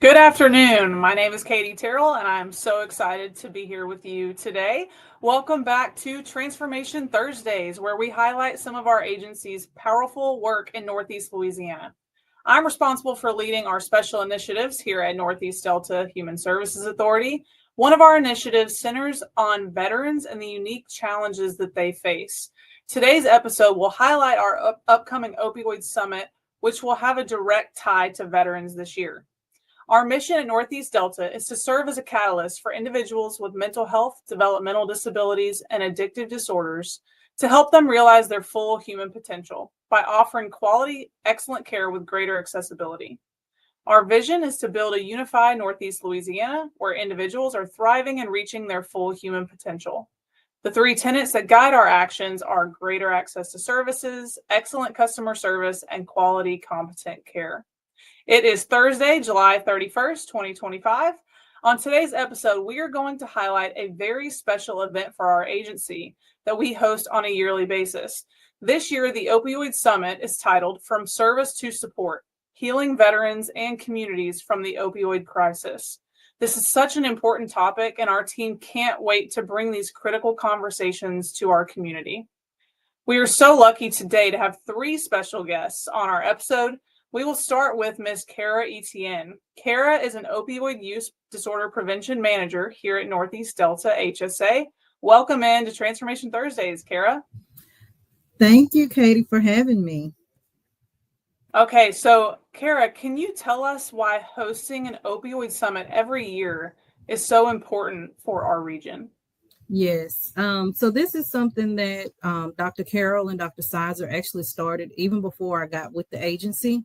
Good afternoon. My name is Katie Terrell, and I'm so excited to be here with you today. Welcome back to Transformation Thursdays, where we highlight some of our agency's powerful work in Northeast Louisiana. I'm responsible for leading our special initiatives here at Northeast Delta Human Services Authority. One of our initiatives centers on veterans and the unique challenges that they face. Today's episode will highlight our upcoming Opioid Summit, which will have a direct tie to veterans this year. Our mission at Northeast Delta is to serve as a catalyst for individuals with mental health, developmental disabilities, and addictive disorders to help them realize their full human potential by offering quality, excellent care with greater accessibility. Our vision is to build a unified Northeast Louisiana where individuals are thriving and reaching their full human potential. The three tenets that guide our actions are greater access to services, excellent customer service, and quality, competent care. It is Thursday, July 31st, 2025. On today's episode, we are going to highlight a very special event for our agency that we host on a yearly basis. This year, the Opioid Summit is titled From Service to Support, Healing Veterans and Communities from the Opioid Crisis. This is such an important topic, and our team can't wait to bring these critical conversations to our community. We are so lucky today to have three special guests on our episode. We will start with Ms. Kara Etienne. Kara is an opioid use disorder prevention manager here at Northeast Delta HSA. Welcome in to Transformation Thursdays, Kara. Thank you, Katie, for having me. Okay, so Kara, can you tell us why hosting an opioid summit every year is so important for our region? Yes. So this is something that Dr. Carroll and Dr. Sizer actually started even before I got with the agency.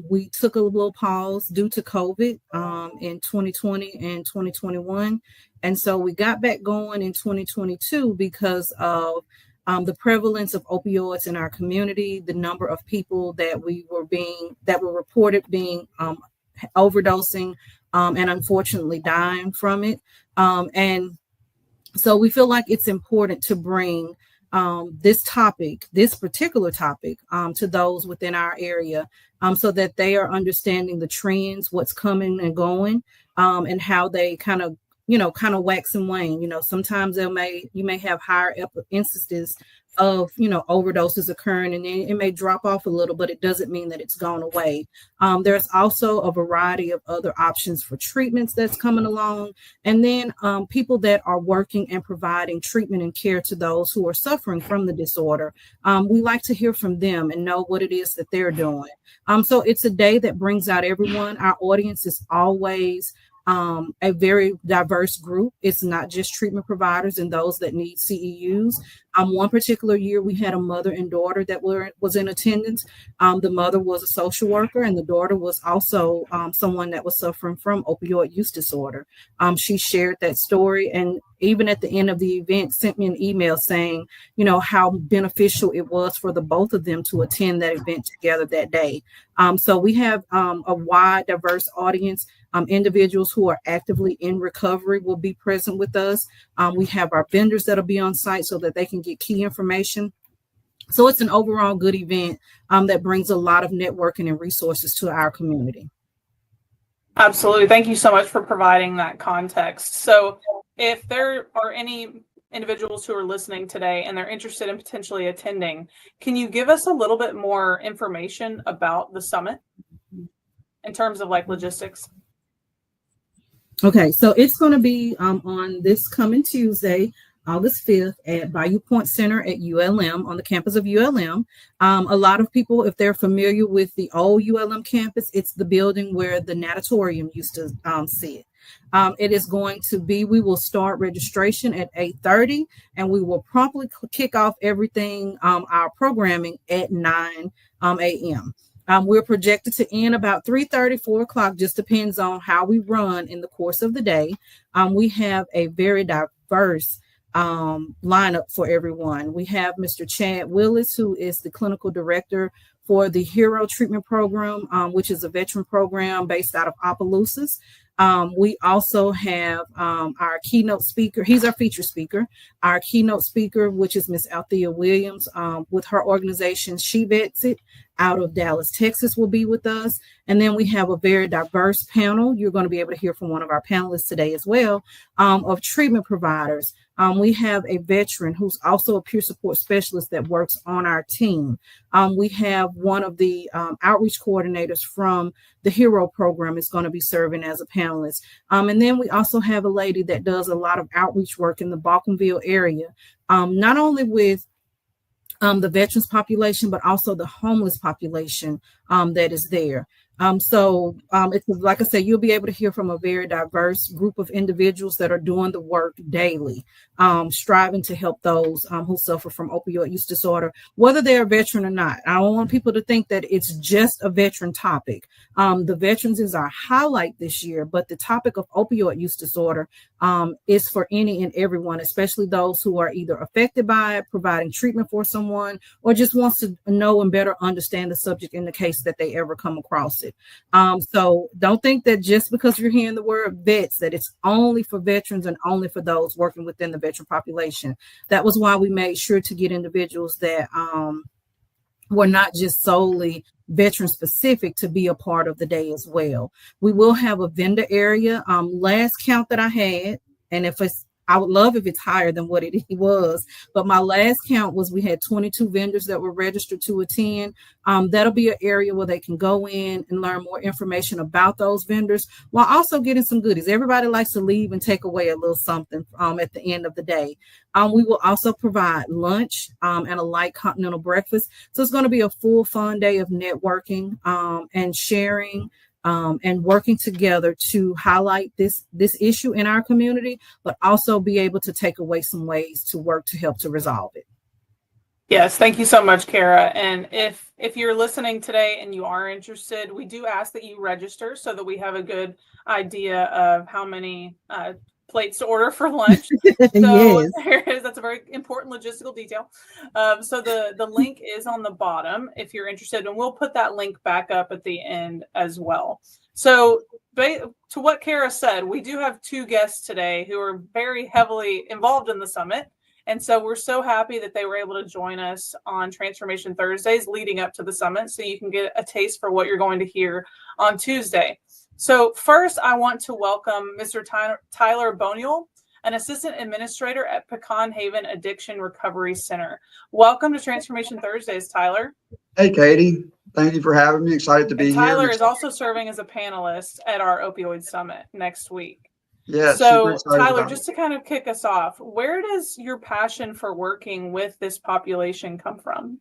We took a little pause due to COVID in 2020 and 2021. And so we got back going in 2022 because of the prevalence of opioids in our community, the number of people that were reported being overdosing and unfortunately dying from it. And so we feel like it's important to bring this particular topic, to those within our area, so that they are understanding the trends, what's coming and going, and how they kind of wax and wane. Sometimes you may have higher instances of, overdoses occurring, and then it may drop off a little, but it doesn't mean that it's gone away. There's also a variety of other options for treatments that's coming along. And then people that are working and providing treatment and care to those who are suffering from the disorder. We like to hear from them and know what it is that they're doing. So it's a day that brings out everyone. Our audience is always a very diverse group. It's not just treatment providers and those that need CEUs. One particular year, we had a mother and daughter that was in attendance. The mother was a social worker, and the daughter was also someone that was suffering from opioid use disorder. She shared that story, and even at the end of the event, sent me an email saying, how beneficial it was for the both of them to attend that event together that day. So we have a wide, diverse audience. Individuals who are actively in recovery will be present with us. We have our vendors that'll be on site so that they can get key information. So it's an overall good event that brings a lot of networking and resources to our community. Absolutely. Thank you so much for providing that context. So if there are any individuals who are listening today and they're interested in potentially attending, can you give us a little bit more information about the summit in terms of logistics? Okay, so it's going to be on this coming Tuesday, August 5th at Bayou Pointe Center at ULM, on the campus of ULM. A lot of people, if they're familiar with the old ULM campus, it's the building where the natatorium used to sit. It is going to be, we will start registration at 8:30, and we will promptly kick off everything, our programming at 9 a.m. We're projected to end about 3:30, 4 o'clock, just depends on how we run in the course of the day. We have a very diverse lineup for everyone. We have Mr. Chad Willis, who is the clinical director for the HERO treatment program, which is a veteran program based out of Opelousas. We also have our keynote speaker. He's our feature speaker. Our keynote speaker, which is Miss Althea Williams, with her organization, She Vets It. out of Dallas, Texas will be with us. And then we have a very diverse panel. You're going to be able to hear from one of our panelists today as well, of treatment providers. We have a veteran who's also a peer support specialist that works on our team. We have one of the outreach coordinators from the HERO program is going to be serving as a panelist. And then we also have a lady that does a lot of outreach work in the Balkanville area, not only with the veterans population, but also the homeless population that is there. It's like I said, you'll be able to hear from a very diverse group of individuals that are doing the work daily, striving to help those who suffer from opioid use disorder, whether they're a veteran or not. I don't want people to think that it's just a veteran topic. The veterans is our highlight this year, but the topic of opioid use disorder is for any and everyone, especially those who are either affected by it, providing treatment for someone, or just wants to know and better understand the subject in the case that they ever come across it. So don't think that just because you're hearing the word vets, that it's only for veterans and only for those working within the veteran population. That was why we made sure to get individuals that were not just solely veteran specific to be a part of the day as well. We will have a vendor area. Last count that I had, and I would love if it's higher than what it was, but my last count was we had 22 vendors that were registered to attend. That'll be an area where they can go in and learn more information about those vendors while also getting some goodies. Everybody likes to leave and take away a little something at the end of the day. We will also provide lunch and a light continental breakfast. So it's going to be a full fun day of networking and sharing and working together to highlight this issue in our community, but also be able to take away some ways to work to help to resolve it. Yes, thank you so much, Kara. And if you're listening today and you are interested, we do ask that you register so that we have a good idea of how many plates to order for lunch. So Yes. that's a very important logistical detail. So the link is on the bottom if you're interested, and we'll put that link back up at the end as well. So to what Kara said, we do have two guests today who are very heavily involved in the summit. And so we're so happy that they were able to join us on Transformation Thursdays leading up to the summit, so you can get a taste for what you're going to hear on Tuesday. So first, I want to welcome Mr. Tyler Bonial, an assistant administrator at Pecan Haven Addiction Recovery Center. Welcome to Transformation Thursdays, Tyler. Hey, Katie. Thank you for having me. Excited to be here. Tyler is also serving as a panelist at our Opioid Summit next week. Yeah. So Tyler, just to kind of kick us off, where does your passion for working with this population come from?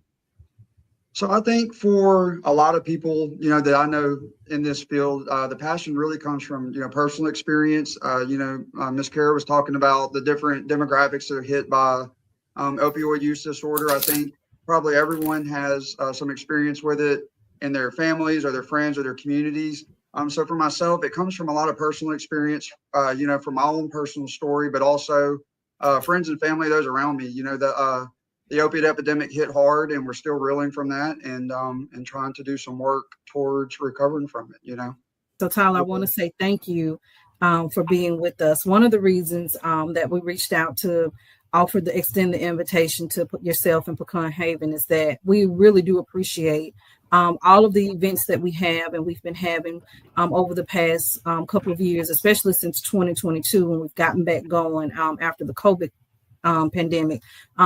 So I think for a lot of people, that I know in this field, the passion really comes from, personal experience. Ms. Kara was talking about the different demographics that are hit by opioid use disorder. I think probably everyone has some experience with it in their families or their friends or their communities. So for myself, it comes from a lot of personal experience, from my own personal story, but also friends and family, those around me. The opiate epidemic hit hard, and we're still reeling from that, and trying to do some work towards recovering from it. So Tyler, I want to say thank you for being with us. One of the reasons that we reached out to extend the invitation to put yourself in Pecan Haven is that we really do appreciate all of the events that we have and we've been having over the past couple of years, especially since 2022 when we've gotten back going after the COVID pandemic.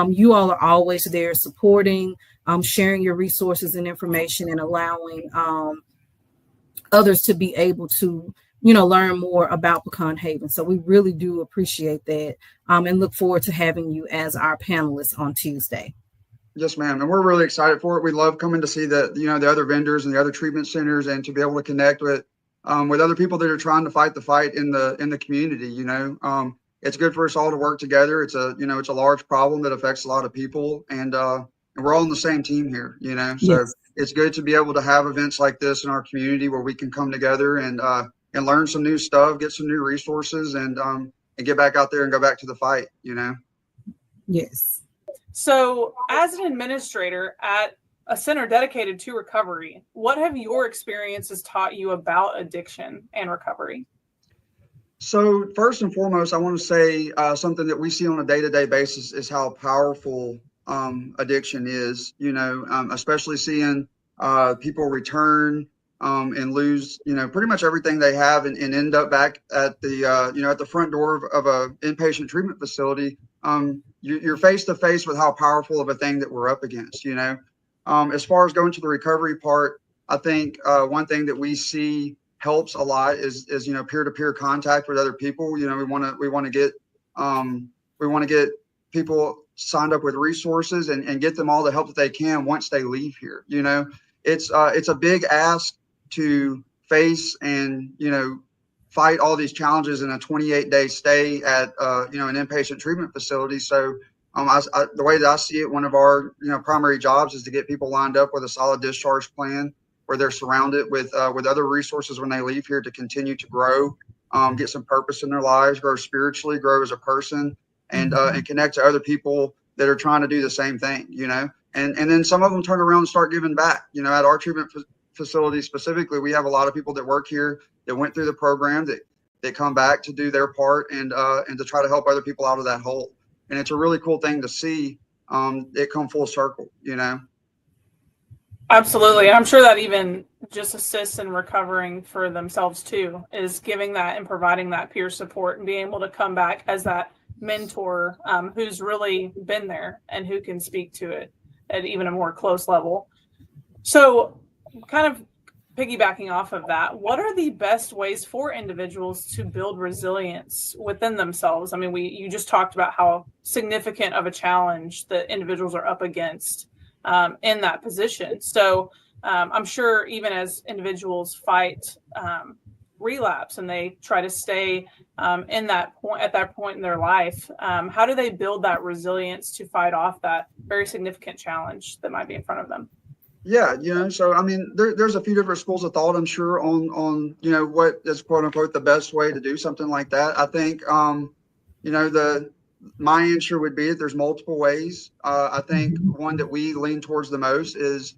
You all are always there supporting, sharing your resources and information, and allowing others to be able to learn more about Pecan Haven. So we really do appreciate that and look forward to having you as our panelist on Tuesday. Yes, ma'am. And we're really excited for it. We love coming to see the other vendors and the other treatment centers, and to be able to connect with other people that are trying to fight the fight in the community. It's good for us all to work together. It's a large problem that affects a lot of people, and we're all on the same team here, So Yes. It's good to be able to have events like this in our community where we can come together and learn some new stuff, get some new resources, and get back out there and go back to the fight, Yes. So as an administrator at a center dedicated to recovery, what have your experiences taught you about addiction and recovery? So first and foremost, I want to say something that we see on a day-to-day basis is how powerful addiction is, especially seeing People return and lose, pretty much everything they have and end up back at the, at the front door of a inpatient treatment facility. You're face to face with how powerful of a thing that we're up against, As far as going to the recovery part, I think one thing that we see helps a lot is peer-to-peer contact with other people. We want to get people signed up with resources and get them all the help that they can once they leave here. It's a big ask to face and fight all these challenges in a 28-day stay at an inpatient treatment facility. So the way that I see it, one of our primary jobs is to get people lined up with a solid discharge plan where they're surrounded with other resources when they leave here to continue to grow, get some purpose in their lives, grow spiritually, grow as a person, and connect to other people that are trying to do the same thing, and then some of them turn around and start giving back. At our treatment facility specifically, we have a lot of people that work here that went through the program that come back to do their part and to try to help other people out of that hole. And it's a really cool thing to see it come full circle, Absolutely. I'm sure that even just assists in recovering for themselves too, is giving that and providing that peer support and being able to come back as that mentor who's really been there and who can speak to it at even a more close level. So kind of piggybacking off of that, what are the best ways for individuals to build resilience within themselves? I mean, you just talked about how significant of a challenge that individuals are up against in that position. So I'm sure even as individuals fight relapse and they try to stay at that point in their life, how do they build that resilience to fight off that very significant challenge that might be in front of them? Yeah, so I mean, there's a few different schools of thought, I'm sure, on what is quote unquote the best way to do something like that. I think my answer would be that there's multiple ways. I think one that we lean towards the most is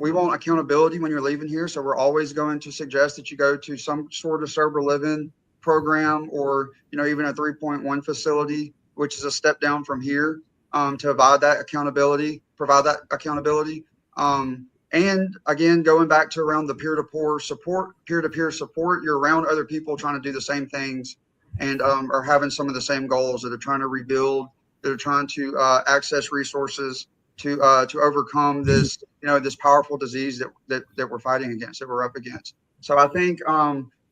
we want accountability when you're leaving here. So we're always going to suggest that you go to some sort of sober living program or, even a 3.1 facility, which is a step down from here, to provide that accountability. And again, going back to around the peer-to-peer support, you're around other people trying to do the same things and are having some of the same goals, that are trying to rebuild, that are trying to access resources to overcome this, this powerful disease that we're fighting against, that we're up against. So I think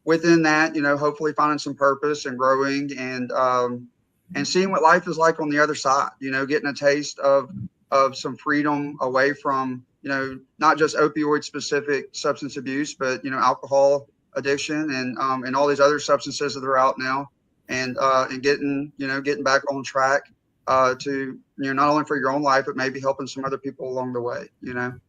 within that, hopefully finding some purpose and growing and seeing what life is like on the other side, getting a taste of some freedom away from, not just opioid specific substance abuse, but, alcohol addiction and all these other substances that are out now, and getting back on track to, not only for your own life, but maybe helping some other people along the way,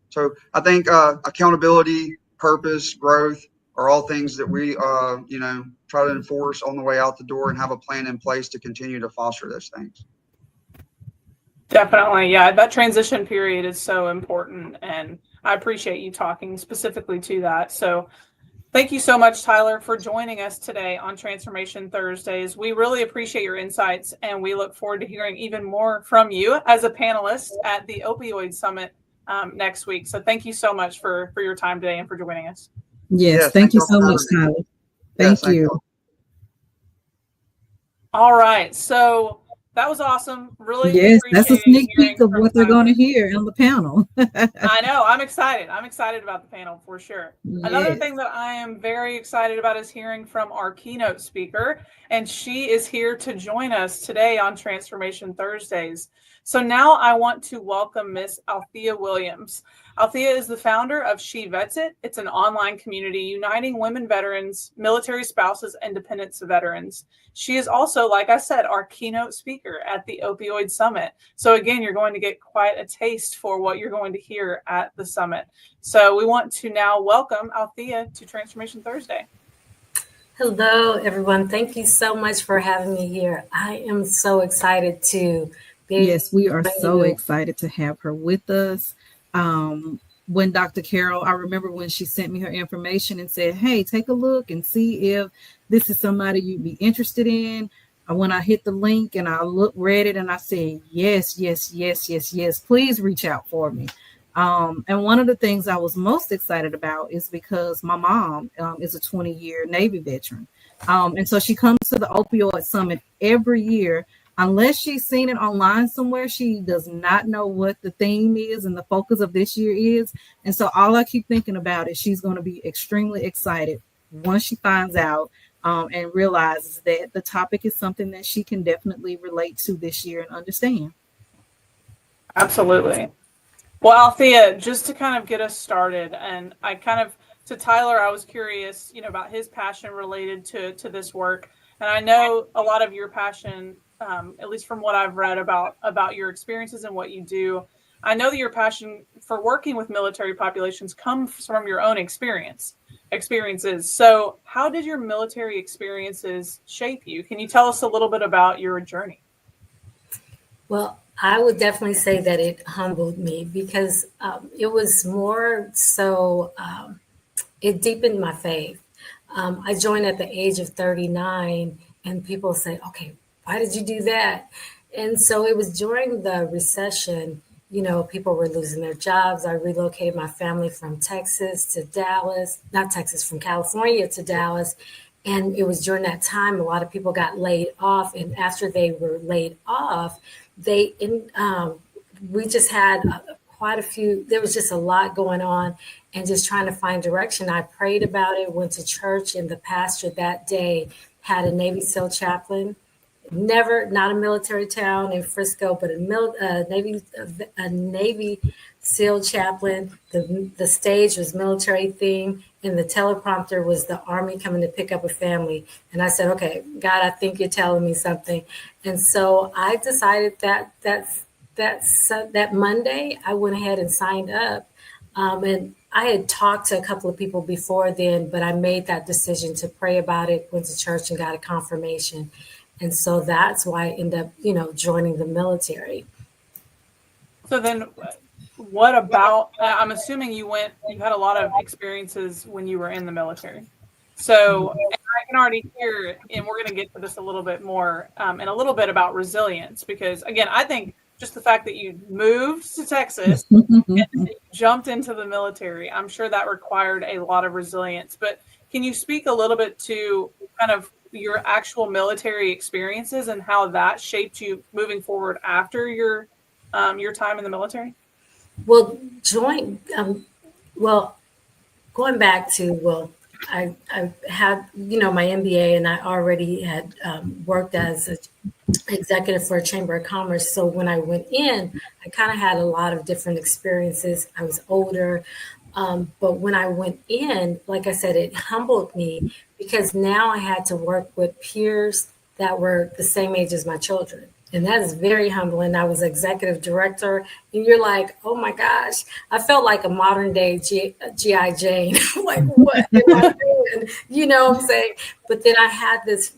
So I think accountability, purpose, growth are all things that we, try to enforce on the way out the door and have a plan in place to continue to foster those things. Definitely. Yeah. That transition period is so important. And I appreciate you talking specifically to that. So thank you so much, Tyler, for joining us today on Transformation Thursdays. We really appreciate your insights, and we look forward to hearing even more from you as a panelist at the Opioid Summit next week. So thank you so much for your time today and for joining us. Yes, thank you so much, Tyler. Thank you. All right. So that was awesome. Really. Yes, that's a sneak peek of what they're going to hear on the panel. I know. I'm excited. I'm excited about the panel for sure. Yes. Another thing that I am very excited about is hearing from our keynote speaker, and she is here to join us today on Transformation Thursdays. So now I want to welcome Miss Althea Williams. Althea is the founder of She Vets It. It's an online community uniting women veterans, military spouses, and dependents of veterans. She is also, like I said, our keynote speaker at the Opioid Summit. So again, you're going to get quite a taste for what you're going to hear at the summit. So we want to now welcome Althea to Transformation Thursday. Hello, everyone. Thank you so much for having me here. I am so excited to be. Yes, we are so excited to have her with us. When Dr. Carol, I remember when she sent me her information and said, hey, take a look and see if this is somebody you'd be interested in. When I hit the link and I read it and I said, yes, please reach out for me. And one of the things I was most excited about is because my mom is a 20-year Navy veteran. And so she comes to the Opioid Summit every year. Unless she's seen it online somewhere, she does not know what the theme is and the focus of this year is. And so all I keep thinking about is she's going to be extremely excited once she finds out and realizes that the topic is something that she can definitely relate to this year and understand. Absolutely. Well, Althea, just to kind of get us started, and to Tyler, I was curious, about his passion related to this work. And I know a lot of your passion, at least from what I've read about your experiences and what you do, I know that your passion for working with military populations comes from your own experiences. So how did your military experiences shape you? Can you tell us a little bit about your journey? Well, I would definitely say that it humbled me because it was more so, it deepened my faith. I joined at the age of 39, and people say, okay, why did you do that? And so it was during the recession, people were losing their jobs. I relocated my family from Texas to Dallas, not Texas, from California to Dallas. And it was during that time, a lot of people got laid off. And after they were laid off, we just had quite a few, there was just a lot going on and just trying to find direction. I prayed about it, went to church, and the pastor that day had a Navy SEAL chaplain. Not a military town in Frisco, but a Navy SEAL chaplain. The stage was military theme, and the teleprompter was the Army coming to pick up a family. And I said, okay, God, I think you're telling me something. And so I decided that Monday, I went ahead and signed up. And I had talked to a couple of people before then, but I made that decision to pray about it, went to church and got a confirmation. And so that's why I ended up, joining the military. So then what about, I'm assuming you had a lot of experiences when you were in the military. So I can already hear, and we're going to get to this a little bit more and a little bit about resilience, because again, I think just the fact that you moved to Texas and jumped into the military, I'm sure that required a lot of resilience. But can you speak a little bit to kind of your actual military experiences and how that shaped you moving forward after your time in the military? Well, going back to, I had, my MBA, and I already had worked as an executive for a chamber of commerce. So when I went in, I kind of had a lot of different experiences. I was older. But when I went in, like I said, it humbled me because now I had to work with peers that were the same age as my children. And that is very humbling. I was executive director, and you're like, oh my gosh, I felt like a modern day G.I. Jane. Like, what am I doing? You know what I'm saying? But then I had this,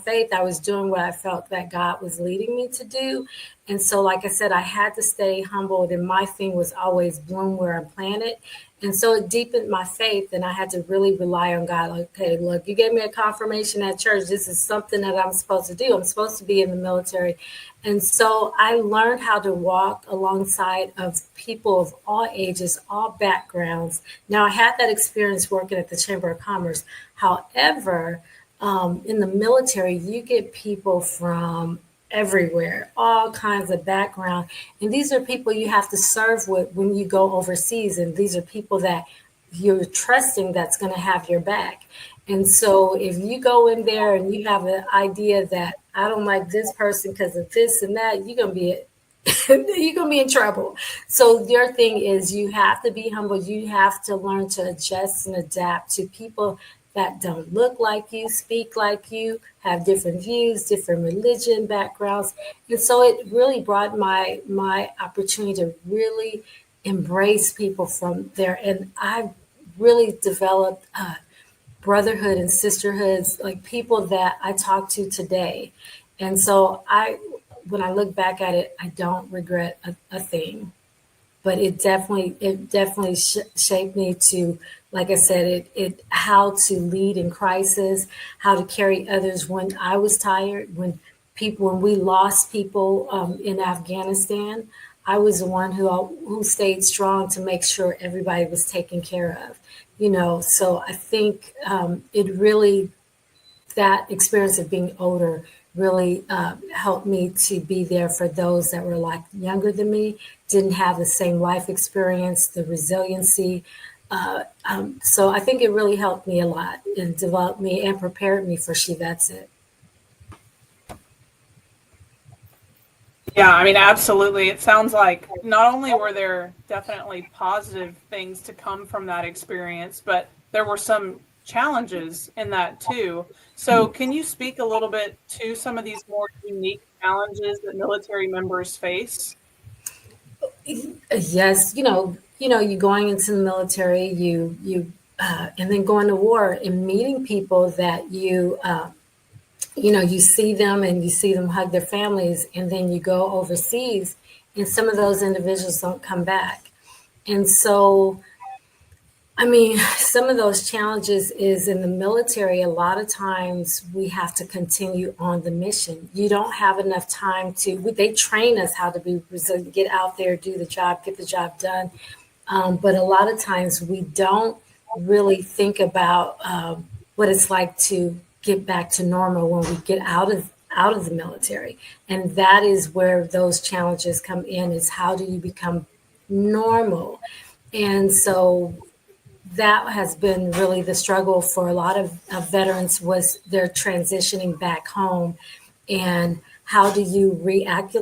faith. I was doing what I felt that God was leading me to do. And so, like I said, I had to stay humbled, and my thing was always bloom where I'm planted. And so it deepened my faith, and I had to really rely on God. Like, okay, look, you gave me a confirmation at church. This is something that I'm supposed to do. I'm supposed to be in the military. And so I learned how to walk alongside of people of all ages, all backgrounds. Now, I had that experience working at the Chamber of Commerce. However, in the military, you get people from everywhere, all kinds of background. And these are people you have to serve with when you go overseas. And these are people that you're trusting that's going to have your back. And so if you go in there and you have an idea that I don't like this person because of this and that, you're going to be in trouble. So your thing is you have to be humble. You have to learn to adjust and adapt to people that don't look like you, speak like you, have different views, different religion backgrounds. And so it really brought my opportunity to really embrace people from there. And I really developed brotherhood and sisterhoods, like people that I talk to today. And so when I look back at it, I don't regret a thing. But it definitely shaped me to, like I said, it how to lead in crisis, how to carry others when I was tired, when we lost people in Afghanistan. I was the one who stayed strong to make sure everybody was taken care of, you know. So I think it really, that experience of being older really helped me to be there for those that were like younger than me, didn't have the same life experience, the resiliency. So I think it really helped me a lot and developed me and prepared me for She Vets It. Yeah, I mean, absolutely. It sounds like not only were there definitely positive things to come from that experience, but there were some challenges in that too. So, can you speak a little bit to some of these more unique challenges that military members face? Yes, you going into the military, and then going to war and meeting people that you see them and you see them hug their families, and then you go overseas, and some of those individuals don't come back. And so, I mean, some of those challenges is in the military. A lot of times we have to continue on the mission. You don't have enough time they train us how to be resilient, get out there, do the job, get the job done. But a lot of times we don't really think about what it's like to get back to normal when we get out of the military. And that is where those challenges come in, is how do you become normal? And so that has been really the struggle for a lot of veterans, was they're transitioning back home, and how do you react,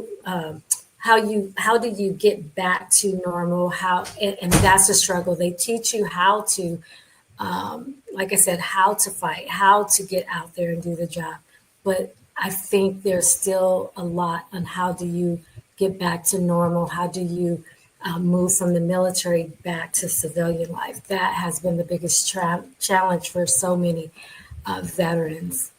how do you get back to normal, and that's a struggle. They teach you how to, like I said, how to fight, how to get out there and do the job, but I think there's still a lot on how do you get back to normal, how do you move from the military back to civilian life. That has been the biggest challenge for so many veterans.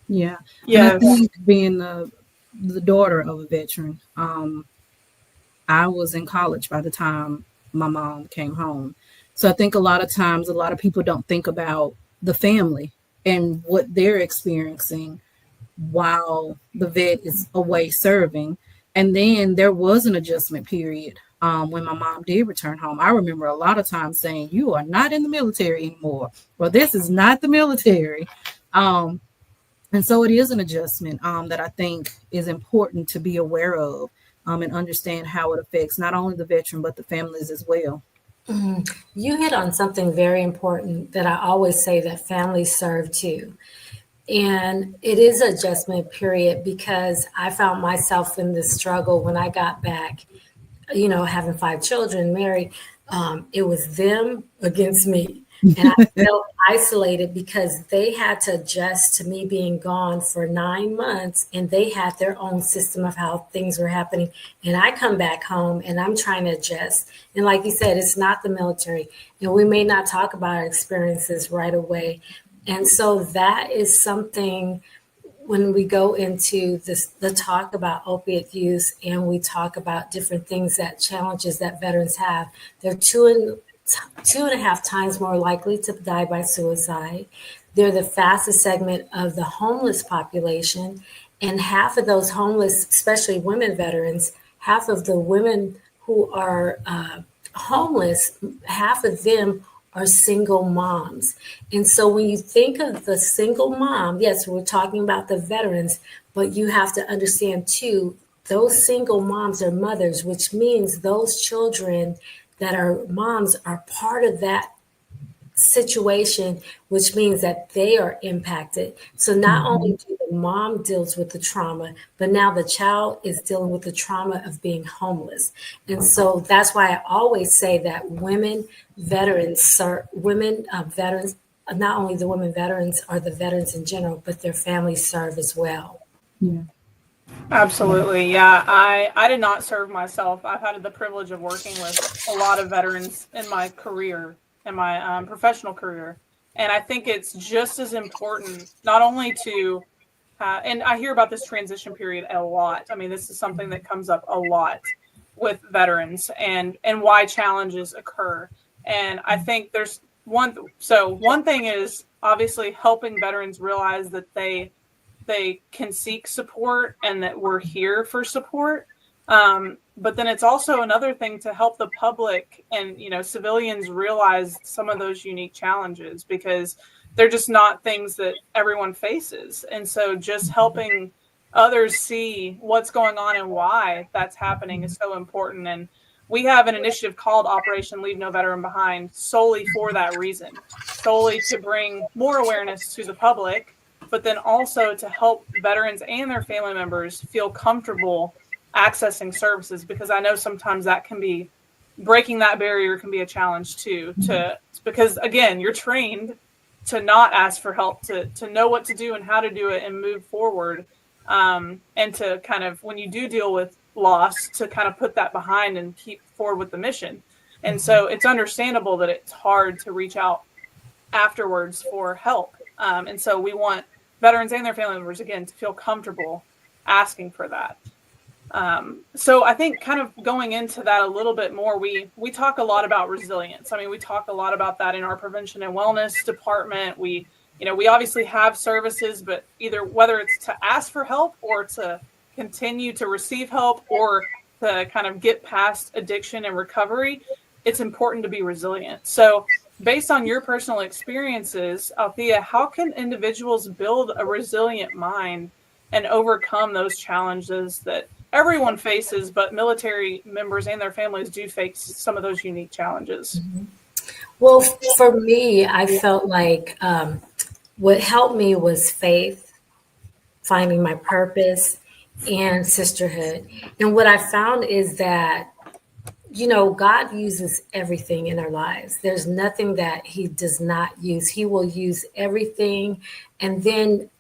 Yeah. And I Yes. think being the daughter of a veteran, I was in college by the time my mom came home. So I think a lot of times, a lot of people don't think about the family and what they're experiencing while the vet is away serving. And then there was an adjustment period when my mom did return home. I remember a lot of times saying, "You are not in the military anymore," or "This is not the military." And so it is an adjustment that I think is important to be aware of and understand how it affects not only the veteran, but the families as well. You hit on something very important that I always say, that families serve too. And it is an adjustment period, because I found myself in this struggle when I got back, having 5 children, married. It was them against me. And I felt isolated because they had to adjust to me being gone for 9 months, and they had their own system of how things were happening. And I come back home and I'm trying to adjust. And like you said, it's not the military. And we may not talk about our experiences right away. And so that is something, when we go into the talk about opiate use, and we talk about different things, that challenges that veterans have, they're 2.5 times more likely to die by suicide. They're the fastest segment of the homeless population. And half of those homeless, especially women veterans, half of the women who are homeless, half of them are single moms. And so when you think of the single mom, yes, we're talking about the veterans, but you have to understand too, those single moms are mothers, which means those children that are moms are part of that situation, which means that they are impacted. So not only do the mom deals with the trauma, but now the child is dealing with the trauma of being homeless. And so that's why I always say that veterans, not only the women veterans or the veterans in general, but their families serve as well. Yeah. Absolutely. Yeah. I did not serve myself. I've had the privilege of working with a lot of veterans in my career, in my professional career. And I think it's just as important, not only to, and I hear about this transition period a lot. I mean, this is something that comes up a lot with veterans, and why challenges occur. And I think there's one thing is obviously helping veterans realize that they can seek support and that we're here for support. But then it's also another thing to help the public and, civilians realize some of those unique challenges, because they're just not things that everyone faces. And so just helping others see what's going on and why that's happening is so important. And we have an initiative called Operation Leave No Veteran Behind solely for that reason, solely to bring more awareness to the public, but then also to help veterans and their family members feel comfortable accessing services, because I know sometimes that can be breaking that barrier can be a challenge too, because again, you're trained to not ask for help, to know what to do and how to do it and move forward. And to kind of, when you do deal with loss, to kind of put that behind and keep forward with the mission. And so it's understandable that it's hard to reach out afterwards for help. And so we want veterans and their family members, again, to feel comfortable asking for that. So I think kind of going into that a little bit more, we talk a lot about resilience. I mean, we talk a lot about that in our prevention and wellness department. We obviously have services, but either whether it's to ask for help or to continue to receive help or to kind of get past addiction and recovery, it's important to be resilient. So based on your personal experiences, Althea, how can individuals build a resilient mind and overcome those challenges that everyone faces, but military members and their families do face some of those unique challenges? Well, for me, I felt like what helped me was faith, finding my purpose, and sisterhood. And what I found is that, God uses everything in our lives. There's nothing that he does not use. He will use everything. And then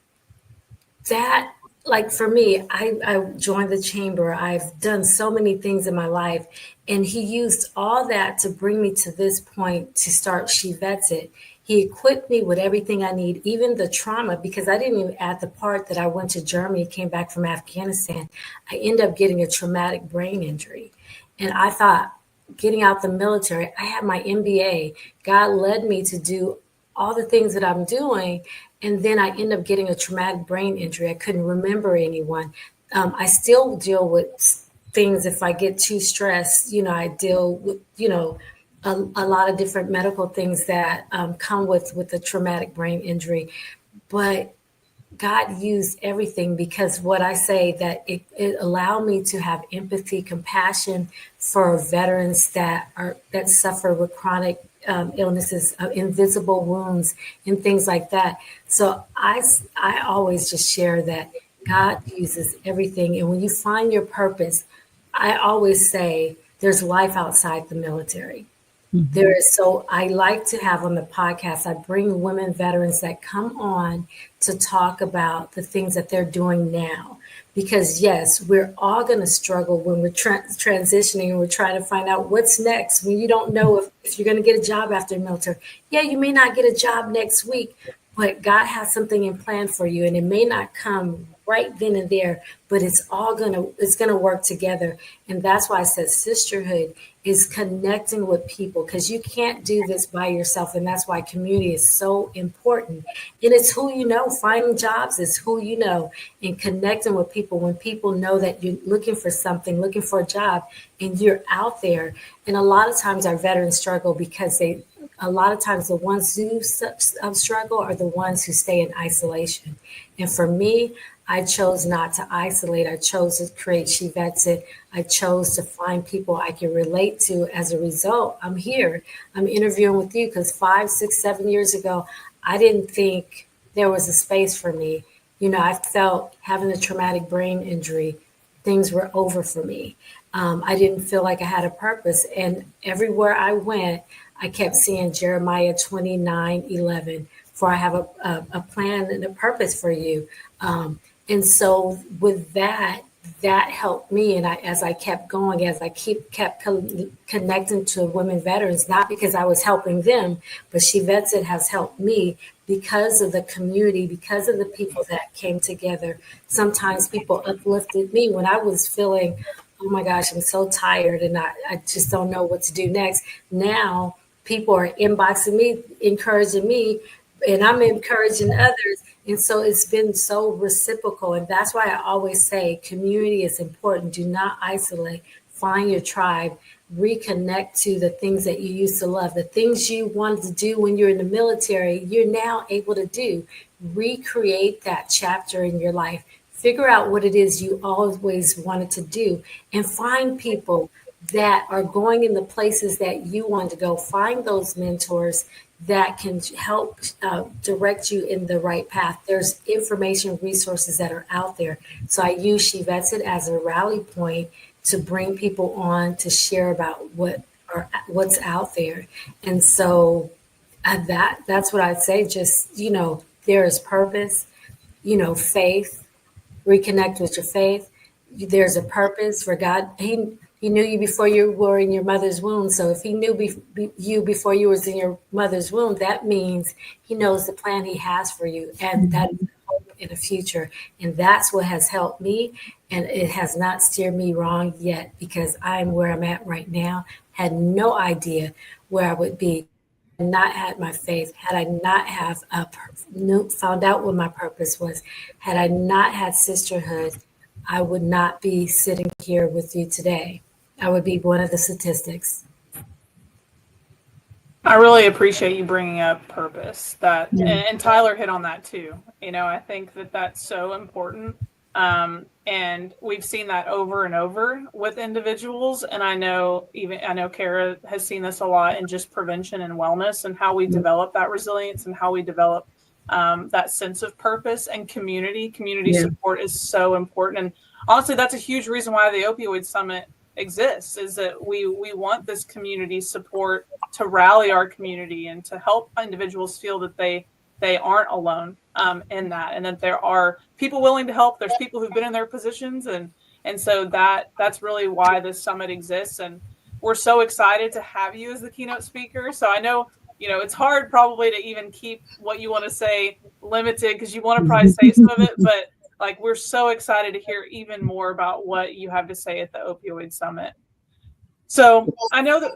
that, like for me, I joined the chamber. I've done so many things in my life, and he used all that to bring me to this point to start She Vets It. He equipped me with everything I need, even the trauma, because I didn't even add the part that I went to Germany, came back from Afghanistan. I ended up getting a traumatic brain injury. And I thought, getting out the military, I had my MBA. God led me to do all the things that I'm doing. And then I end up getting a traumatic brain injury. I couldn't remember anyone. I still deal with things if I get too stressed. I deal with, a lot of different medical things that come with a traumatic brain injury. But God used everything, because what I say, that it allowed me to have empathy, compassion for veterans that suffer with chronic illnesses, invisible wounds, and things like that. So I always just share that God uses everything. And when you find your purpose, I always say there's life outside the military. There is, so I like to have on the podcast, I bring women veterans that come on to talk about the things that they're doing now. Because yes, we're all going to struggle when we're transitioning and we're trying to find out what's next. When you don't know if you're going to get a job after the military. Yeah, you may not get a job next week, but God has something in plan for you, and it may not come right then and there, but it's gonna work together. And that's why I said sisterhood is connecting with people, because you can't do this by yourself. And that's why community is so important. And it's who you know. Finding jobs is who you know, and connecting with people when people know that you're looking for something, looking for a job, and you're out there. And a lot of times our veterans struggle because a lot of times the ones who struggle are the ones who stay in isolation. And for me, I chose not to isolate. I chose to create She Vets It. I chose to find people I can relate to. As a result, I'm here. I'm interviewing with you because 5, 6, 7 years ago, I didn't think there was a space for me. I felt, having a traumatic brain injury, things were over for me. I didn't feel like I had a purpose. And everywhere I went, I kept seeing Jeremiah 29:11, for I have a plan and a purpose for you. And so with that helped me. And as I kept going, as I kept connecting to women veterans, not because I was helping them, but She Vets It has helped me because of the community, because of the people that came together. Sometimes people uplifted me when I was feeling, oh my gosh, I'm so tired and I just don't know what to do next. Now people are inboxing me, encouraging me, and I'm encouraging others. And so it's been so reciprocal. And that's why I always say community is important. Do not isolate. Find your tribe. Reconnect to the things that you used to love. The things you wanted to do when you're in the military, you're now able to do. Recreate that chapter in your life. Figure out what it is you always wanted to do, and find people that are going in the places that you want to go. Find those mentors that can help direct you in the right path. There's information resources that are out there. So I use She Vets It as a rally point to bring people on to share about what's out there. And so that's what I'd say. Just, there is purpose, faith, reconnect with your faith. There's a purpose for God. He knew you before you were in your mother's womb. So if he knew you before you was in your mother's womb, that means he knows the plan he has for you. And that is hope in the future. And that's what has helped me. And it has not steered me wrong yet, because I'm where I'm at right now. Had no idea where I would be. Not had my faith, had I not have found out what my purpose was, had I not had sisterhood, I would not be sitting here with you today. I would be one of the statistics. I really appreciate you bringing up purpose. And Tyler hit on that too. I think that's so important. And we've seen that over and over with individuals. And I know Kara has seen this a lot in just prevention and wellness, and how we develop that resilience, and how we develop that sense of purpose and community. Community support is so important. And honestly, that's a huge reason why the Opioid Summit exists, is that we want this community support to rally our community and to help individuals feel that they aren't alone in that, and that there are people willing to help. There's people who've been in their positions, and so that's really why this summit exists. And we're so excited to have you as the keynote speaker. So I know, it's hard probably to even keep what you want to say limited, because you want to probably say some of it, but we're so excited to hear even more about what you have to say at the Opioid Summit. So I know that.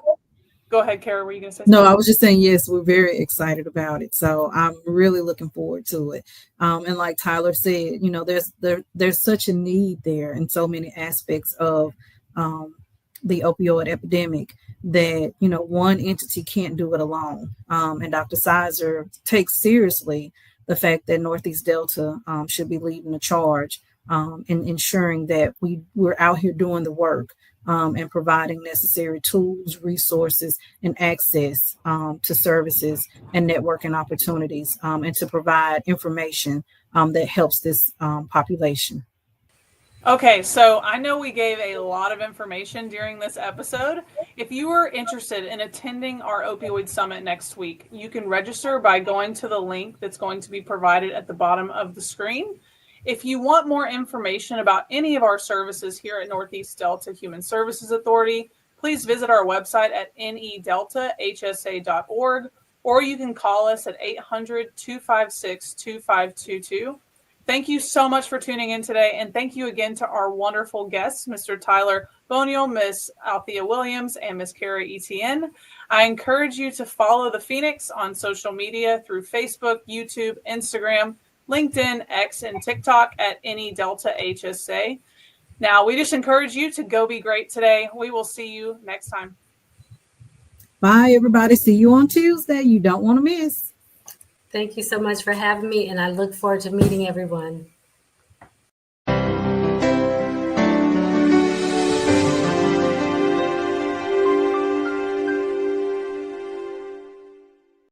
Go ahead, Kara. Were you going to say something? No, I was just saying, yes, we're very excited about it. So I'm really looking forward to it. And like Tyler said, there's such a need there in so many aspects of the opioid epidemic that, one entity can't do it alone. And Dr. Sizer takes seriously the fact that Northeast Delta should be leading the charge in ensuring that we're out here doing the work. And providing necessary tools, resources, and access to services and networking opportunities, and to provide information that helps this population. Okay, so I know we gave a lot of information during this episode. If you are interested in attending our Opioid Summit next week, you can register by going to the link that's going to be provided at the bottom of the screen. If you want more information about any of our services here at Northeast Delta Human Services Authority, please visit our website at nedeltahsa.org, or you can call us at 800-256-2522. Thank you so much for tuning in today, and thank you again to our wonderful guests, Mr. Tyler Bonial, Miss Althea Williams, and Miss Kara Etienne. I encourage you to follow the Phoenix on social media through Facebook, YouTube, Instagram, LinkedIn, X, and TikTok at NEDeltaHSA. Now, we just encourage you to go be great today. We will see you next time. Bye, everybody. See you on Tuesday. You don't want to miss. Thank you so much for having me, and I look forward to meeting everyone.